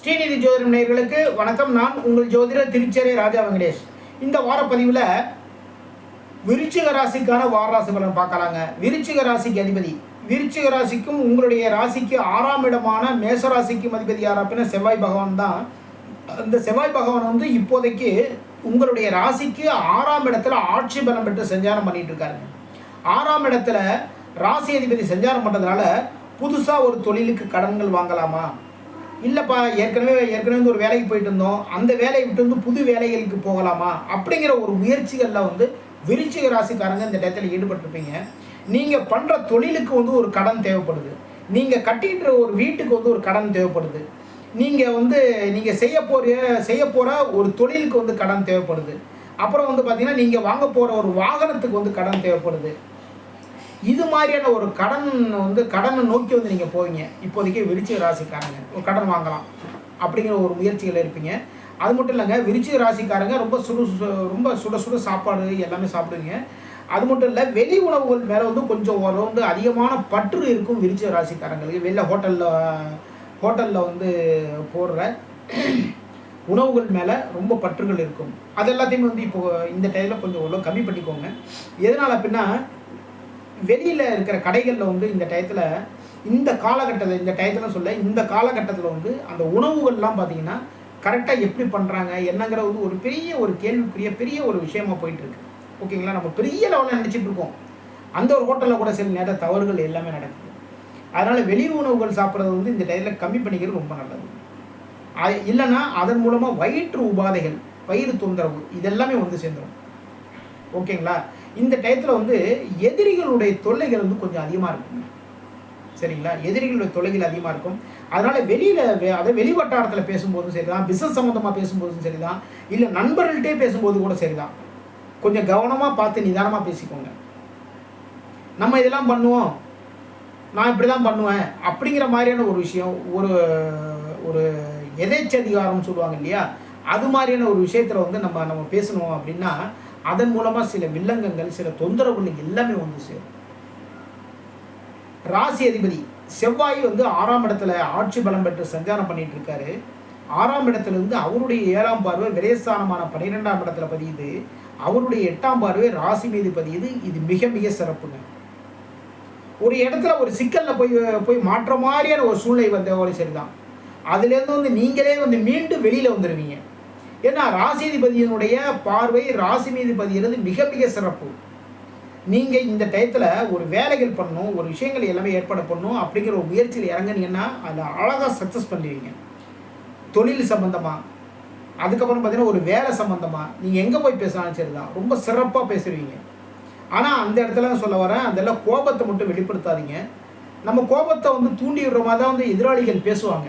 ஸ்ரீநிதி ஜோதிடம் நேயர்களுக்கு வணக்கம். நான் உங்கள் ஜோதிடர் திருச்சேரை ராஜா வெங்கடேஷ். இந்த வார பதிவில் விருச்சிக ராசிக்கான வார ராசி பலன் பார்க்கலாங்க. விருச்சிக ராசிக்கு அதிபதி, விருச்சிக ராசிக்கும் உங்களுடைய ராசிக்கு 6ஆம் இடமான மேச ராசிக்கும் அதிபதி யார் அப்படின்னா செவ்வாய் பகவான் தான். அந்த செவ்வாய் பகவான் வந்து இப்போதைக்கு உங்களுடைய ராசிக்கு 6ஆம் இடத்துல ஆட்சி பலம் பெற்று சஞ்சாரம் பண்ணிட்டு இருக்காருங்க. 6ஆம் இடத்துல ராசி அதிபதி சஞ்சாரம் பண்ணுறதுனால புதுசாக ஒரு தொழிலுக்கு கடன்கள் வாங்கலாமா, இல்லைப்பா ஏற்கனவே வந்து ஒரு வேலைக்கு போயிட்டு இருந்தோம், அந்த வேலையை விட்டு வந்து புது வேலைகளுக்கு போகலாமா அப்படிங்கிற ஒரு முயற்சிகளில் வந்து விருச்சிக ராசிக்காரங்க இந்த டயத்தில் ஈடுபட்டிருப்பீங்க. நீங்கள் பண்ணுற தொழிலுக்கு வந்து ஒரு கடன் தேவைப்படுது, நீங்கள் கட்டிட்டு ஒரு வீட்டுக்கு வந்து ஒரு கடன் தேவைப்படுது, நீங்கள் செய்ய போகிற ஒரு தொழிலுக்கு வந்து கடன் தேவைப்படுது, அப்புறம் வந்து பார்த்தீங்கன்னா நீங்கள் வாங்க போகிற ஒரு வாகனத்துக்கு வந்து கடன் தேவைப்படுது. இது மாதிரியான ஒரு கடனை நோக்கி வந்து நீங்கள் போவீங்க. இப்போதைக்கு விருச்சிக ராசிக்காரங்க ஒரு கடன் வாங்கலாம் அப்படிங்கிற ஒரு முயற்சிகள் இருப்பீங்க. அது மட்டும் இல்லைங்க, விருச்சிக ராசிக்காரங்க ரொம்ப சுட சாப்பாடு எல்லாமே சாப்பிடுவீங்க. அது மட்டும் இல்லை, வெளி உணவுகள் மேலே வந்து கொஞ்சம் வந்து அதிகமான பற்று இருக்கும் விருச்சிக ராசிக்காரங்களுக்கு. வெளில ஹோட்டலில் வந்து போடுற உணவுகள் மேலே ரொம்ப பற்றுகள் இருக்கும். அது எல்லாத்தையுமே வந்து இப்போது இந்த டைமில் கொஞ்சம் ஓரளவு கம்மி பண்ணிக்கோங்க. எதனால் அப்படின்னா, வெளியில் இருக்கிற கடைகளில் வந்து இந்த காலகட்டத்தில் வந்து அந்த உணவுகள்லாம் பார்த்தீங்கன்னா கரெக்டாக எப்படி பண்ணுறாங்க என்னங்கிற வந்து ஒரு பெரிய ஒரு விஷயமா போயிட்டுருக்கு. ஓகேங்களா, நம்ம பெரிய லெவலில் நினச்சிட்டு இருக்கோம். அந்த ஒரு ஹோட்டலில் கூட சில நேர தவறுகள் எல்லாமே நடக்குது. அதனால் வெளி உணவுகள் சாப்பிட்றது வந்து இந்த டைத்தில் கம்மி பண்ணிக்கிறது ரொம்ப நல்லது. இல்லைன்னா அதன் மூலமாக வயிற்று உபாதைகள், வயிறு தொந்தரவு இதெல்லாமே வந்து சேர்ந்துடும். ஓகேங்களா, இந்த டயத்தில் வந்து எதிரிகளுடைய தொல்லைகள் வந்து கொஞ்சம் அதிகமாக இருக்குங்க. சரிங்களா, எதிரிகளுடைய தொல்லைகள் அதிகமாக இருக்கும். அதனால் வெளி வட்டாரத்தில் பேசும்போதும் சரி தான், பிஸ்னஸ் சம்மந்தமாக பேசும்போதும் சரி தான், இல்லை நண்பர்கள்ட்டே பேசும்போது கூட சரி தான், கொஞ்சம் கவனமாக பார்த்து நிதானமாக பேசிக்கோங்க. நம்ம இதெல்லாம் பண்ணுவோம், நான் இப்படி தான் பண்ணுவேன் அப்படிங்கிற மாதிரியான ஒரு விஷயம், ஒரு எதேச்சதிகாரம் சொல்லுவாங்க இல்லையா, அது மாதிரியான ஒரு விஷயத்தில் வந்து நம்ம பேசணும் அப்படின்னா அதன் மூலமாக சில வில்லங்கங்கள், சில தொந்தரவுகள் எல்லாமே வந்து சேரும். ராசி அதிபதி செவ்வாய் வந்து 6ஆம் இடத்துல ஆட்சி பலம் பெற்று சஞ்சாரம் பண்ணிட்டு இருக்காரு. 6ஆம் இடத்துல இருந்து அவருடைய 7ஆம் பார்வை விரயஸ்தானமான 12ஆம் இடத்துல பதியுது. அவருடைய 8ஆம் பார்வை ராசி மீது பதியுது. இது மிக மிக சிறப்புங்க. ஒரு இடத்துல ஒரு சிக்கலில் போய் மாற்ற மாதிரியான ஒரு சூழ்நிலை வந்தவரை சரிதான், அதுலேருந்து வந்து நீங்களே வந்து மீண்டும் வெளியில் வந்துடுவீங்க. ஏன்னா ராசிதிபதியினுடைய பார்வை ராசி மீது பதிகிறது மிக மிக சிறப்பு. நீங்கள் இந்த டயத்தில் ஒரு வேலைகள் பண்ணணும், ஒரு விஷயங்கள் எல்லாமே ஏற்பாடு பண்ணணும் அப்படிங்கிற ஒரு முயற்சியில் இறங்குனீங்கன்னா அதில் அழகாக சக்ஸஸ் பண்ணுவீங்க. தொழில் சம்மந்தமாக, அதுக்கப்புறம் பார்த்தீங்கன்னா ஒரு வேலை சம்மந்தமாக நீங்கள் எங்கே போய் பேசினாலும் சரி தான், ரொம்ப சிறப்பாக பேசுவீங்க. ஆனால் அந்த இடத்துல சொல்ல வரேன், அந்த கோபத்தை மட்டும் வெளிப்படுத்தாதீங்க. நம்ம கோபத்தை வந்து தூண்டி விடுற மாதிரி தான் வந்து எதிராளிகள் பேசுவாங்க.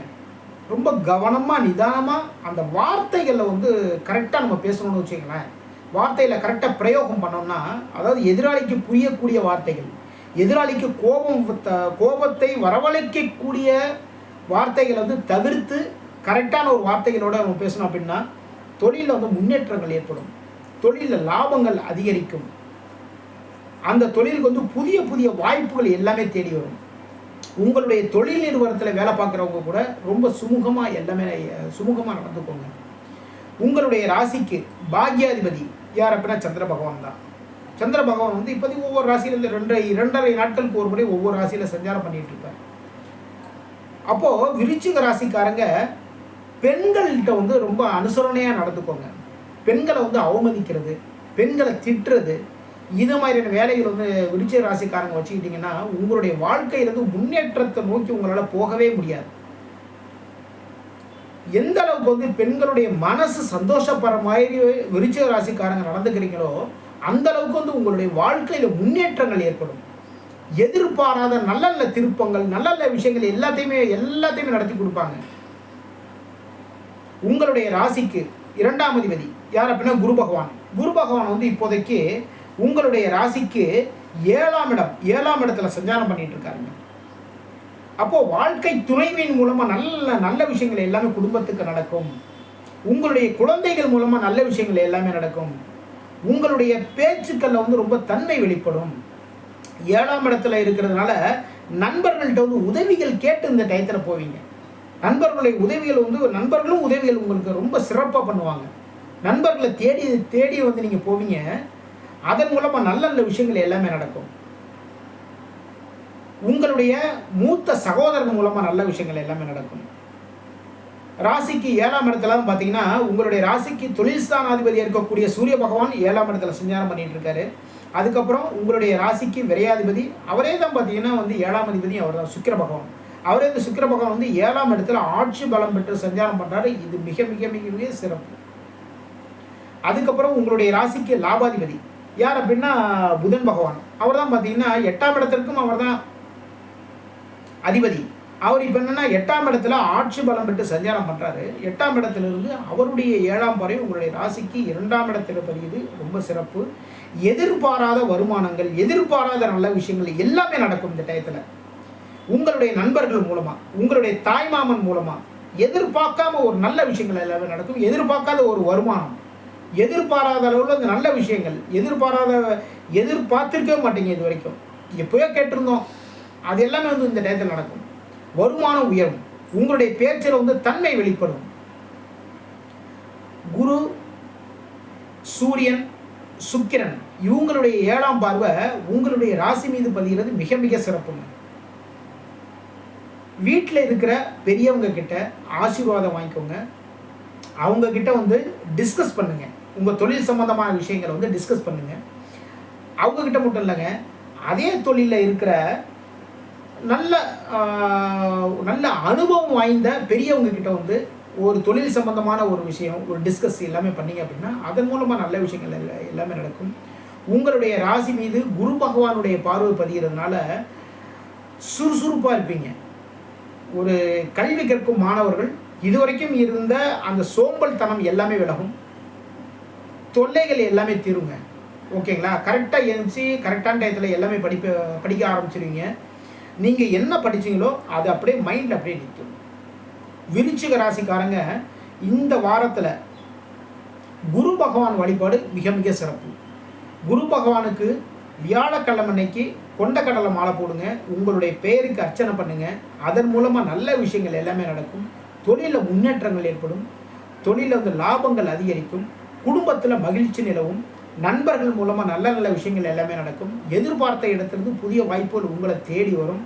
ரொம்ப கவனமாக நிதானமாக அந்த வார்த்தைகளில் வந்து கரெக்டாக நம்ம பேசணும்னு வச்சுக்கங்களேன். வார்த்தையில் கரெக்டாக பிரயோகம் பண்ணோம்னா, அதாவது எதிராளிக்கு புரியக்கூடிய வார்த்தைகள், எதிராளிக்கு கோபத்தை வரவழைக்கக்கூடிய வார்த்தைகளை வந்து தவிர்த்து கரெக்டான ஒரு வார்த்தைகளோடு நம்ம பேசணும் அப்படின்னா தொழிலில் வந்து முன்னேற்றங்கள் ஏற்படும், தொழிலில் லாபங்கள் அதிகரிக்கும், அந்த தொழிலுக்கு வந்து புதிய புதிய வாய்ப்புகள் எல்லாமே தேடி வரும். உங்களுடைய தொழில் நிறுவனத்தில் வேலை பார்க்குறவங்க கூட ரொம்ப சுமூகமாக நடந்துக்கோங்க. உங்களுடைய ராசிக்கு பாக்யாதிபதி யார் அப்படின்னா சந்திர பகவான் தான். சந்திர பகவான் வந்து இப்போதைக்கு ஒவ்வொரு ராசியிலேருந்து 2.5 நாட்களுக்கு ஒரு முறை ஒவ்வொரு ராசியில் சஞ்சாரம் பண்ணிட்டு இருப்பார். அப்போது விருச்சிக ராசிக்காரங்க பெண்கள்கிட்ட வந்து ரொம்ப அனுசரணையாக நடந்துக்கோங்க. பெண்களை வந்து அவமதிக்கிறது, பெண்களை திட்டுறது, இது மாதிரியான வேலைகள் வந்து விருச்சிக ராசிக்காரங்க வச்சுக்கிட்டிங்கன்னா உங்களுடைய வாழ்க்கையிலிருந்து முன்னேற்றத்தை நோக்கி உங்களால் போகவே முடியாது. எந்த அளவுக்கு வந்து பெண்களுடைய மனசு சந்தோஷப்படுற மாதிரி விருச்சிக ராசிக்காரங்க நடந்துக்கிறீங்களோ அந்த அளவுக்கு வந்து உங்களுடைய வாழ்க்கையில் முன்னேற்றங்கள் ஏற்படும். எதிர்பாராத நல்ல நல்ல திருப்பங்கள், நல்ல நல்ல விஷயங்கள் எல்லாத்தையுமே நடத்தி கொடுப்பாங்க. உங்களுடைய ராசிக்கு 2ஆம் அதிபதி யார் அப்படின்னா குரு பகவான் வந்து இப்போதைக்கு உங்களுடைய ராசிக்கு 7ஆம் இடத்துல சஞ்சாரம் பண்ணிட்டு இருக்காருங்க. அப்போது வாழ்க்கை துணைவின் மூலமாக நல்ல விஷயங்கள் எல்லாமே குடும்பத்துக்கு நடக்கும். உங்களுடைய குழந்தைகள் மூலமாக நல்ல விஷயங்கள் எல்லாமே நடக்கும். உங்களுடைய பேச்சுக்களில் வந்து ரொம்ப தன்மை வெளிப்படும். 7ஆம் இடத்துல இருக்கிறதுனால நண்பர்கள்ட்ட வந்து உதவிகள் கேட்டு இந்த டயத்தில் போவீங்க. நண்பர்களுடைய உதவிகள் வந்து நண்பர்களும் உதவிகள் உங்களுக்கு ரொம்ப சிறப்பாக பண்ணுவாங்க. நண்பர்களை தேடி தேடி வந்து நீங்கள் போவீங்க. அதன் மூலமாக நல்ல நல்ல விஷயங்கள் எல்லாமே நடக்கும். உங்களுடைய மூத்த சகோதரன் மூலமாக நல்ல விஷயங்கள் எல்லாமே நடக்கும். ராசிக்கு 7ஆம் இடத்துல பார்த்தீங்கன்னா, உங்களுடைய ராசிக்கு தொழில் ஸ்தானாதிபதியாக இருக்கக்கூடிய சூரிய பகவான் 7ஆம் இடத்துல சஞ்சாரம் பண்ணிட்டு இருக்காரு. அதுக்கப்புறம் உங்களுடைய ராசிக்கு விரையாதிபதி அவரே தான் பார்த்தீங்கன்னா வந்து 7ஆம் அதிபதி அவர் தான் சுக்கிர பகவான். அவரே இந்த சுக்கிர பகவான் வந்து 7ஆம் இடத்துல ஆட்சி பலம் பெற்று சஞ்சாரம் பண்ணுறாரு. இது மிக மிக மிக மிக சிறப்பு. அதுக்கப்புறம் உங்களுடைய ராசிக்கு லாபாதிபதி யார் அப்படின்னா புதன் பகவான். அவர் தான் பார்த்தீங்கன்னா 8ஆம் இடத்திற்கும் அவர் தான் அதிபதி. அவர் இப்போ என்னென்னா 8ஆம் இடத்துல ஆட்சி பலம் பெற்று சஞ்சாரம் பண்ணுறாரு. 8ஆம் இடத்துலேருந்து அவருடைய 7ஆம் பார்வை உங்களுடைய ராசிக்கு 2ஆம் இடத்துல பதியுது. ரொம்ப சிறப்பு. எதிர்பாராத வருமானங்கள், எதிர்பாராத நல்ல விஷயங்கள் எல்லாமே நடக்கும் இந்த டயத்தில். உங்களுடைய நண்பர்கள் மூலமாக, உங்களுடைய தாய்மாமன் மூலமாக எதிர்பார்க்காம ஒரு நல்ல விஷயங்கள் எல்லாமே நடக்கும். எதிர்பார்க்காத ஒரு வருமானம், எதிர்பாராத அளவில் அந்த நல்ல விஷயங்கள், எதிர்பார்த்திருக்கவே மாட்டீங்க இது வரைக்கும். எப்போயோ கேட்டிருந்தோம், அது எல்லாமே வந்து இந்த டயத்தில் நடக்கும். வருமானம் உயரும். உங்களுடைய பேச்சில் வந்து தன்மை வெளிப்படும். குரு, சூரியன், சுக்கிரன் இவங்களுடைய 7ஆம் பார்வை உங்களுடைய ராசி மீது பதிகிறது மிக மிக சிறப்புங்க. வீட்டில் இருக்கிற பெரியவங்க கிட்ட ஆசீர்வாதம் வாங்கிக்கோங்க. அவங்க கிட்ட வந்து டிஸ்கஸ் பண்ணுங்க. உங்கள் தொழில் சம்பந்தமான விஷயங்களை வந்து டிஸ்கஸ் பண்ணுங்க. அவங்க கிட்ட மட்டும் இல்லைங்க, அதே தொழிலில் இருக்கிற நல்ல நல்ல அனுபவம் வாய்ந்த பெரியவங்க கிட்ட வந்து ஒரு தொழில் சம்பந்தமான ஒரு விஷயம், ஒரு டிஸ்கஸ் எல்லாமே பண்ணீங்க அப்படின்னா அதன் மூலமாக நல்ல விஷயங்கள் எல்லாமே நடக்கும். உங்களுடைய ராசி மீது குரு பகவானுடைய பார்வை பதிகிறதுனால சுறுசுறுப்பாக இருப்பீங்க. ஒரு கல்வி கற்கும் மாணவர்கள் இதுவரைக்கும் இருந்த அந்த சோம்பல் தனம் எல்லாமே விலகும். தொல்லைகள் எல்லாமே தீருங்க. ஓகேங்களா? கரெக்டாக எழுந்துச்சு கரெக்டான டயத்தில் எல்லாமே படிக்க ஆரம்பிச்சிருவீங்க. நீங்கள் என்ன படிச்சீங்களோ அது அப்படியே மைண்டில் அப்படியே நிற்கும். விருச்சிக ராசிக்காரங்க இந்த வாரத்தில் குரு பகவான் வழிபாடு மிக மிக சிறப்பு. குரு பகவானுக்கு வியாழக்கிழமை அன்னைக்கு கொண்டக்கடலை மாலை போடுங்க. உங்களுடைய பெயருக்கு அர்ச்சனை பண்ணுங்க. அதன் மூலமாக நல்ல விஷயங்கள் எல்லாமே நடக்கும். தொழிலில் முன்னேற்றங்கள் ஏற்படும். தொழிலில் வந்து லாபங்கள் அதிகரிக்கும். குடும்பத்தில் மகிழ்ச்சி நிலவும். நண்பர்கள் மூலமாக நல்ல நல்ல விஷயங்கள் எல்லாமே நடக்கும். எதிர்பார்த்த இடத்திலிருந்து புதிய வாய்ப்புகள் உங்களை தேடி வரும்.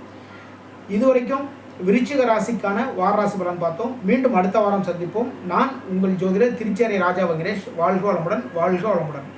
இதுவரைக்கும் விருச்சிக ராசிக்கான வாரராசி பலன் பார்த்தோம். மீண்டும் அடுத்த வாரம் சந்திப்போம். நான் உங்கள் ஜோதிடர் திருச்சேரை ராஜா வெங்கடேஷ். வாழ்க வளமுடன், வாழ்க வளமுடன்.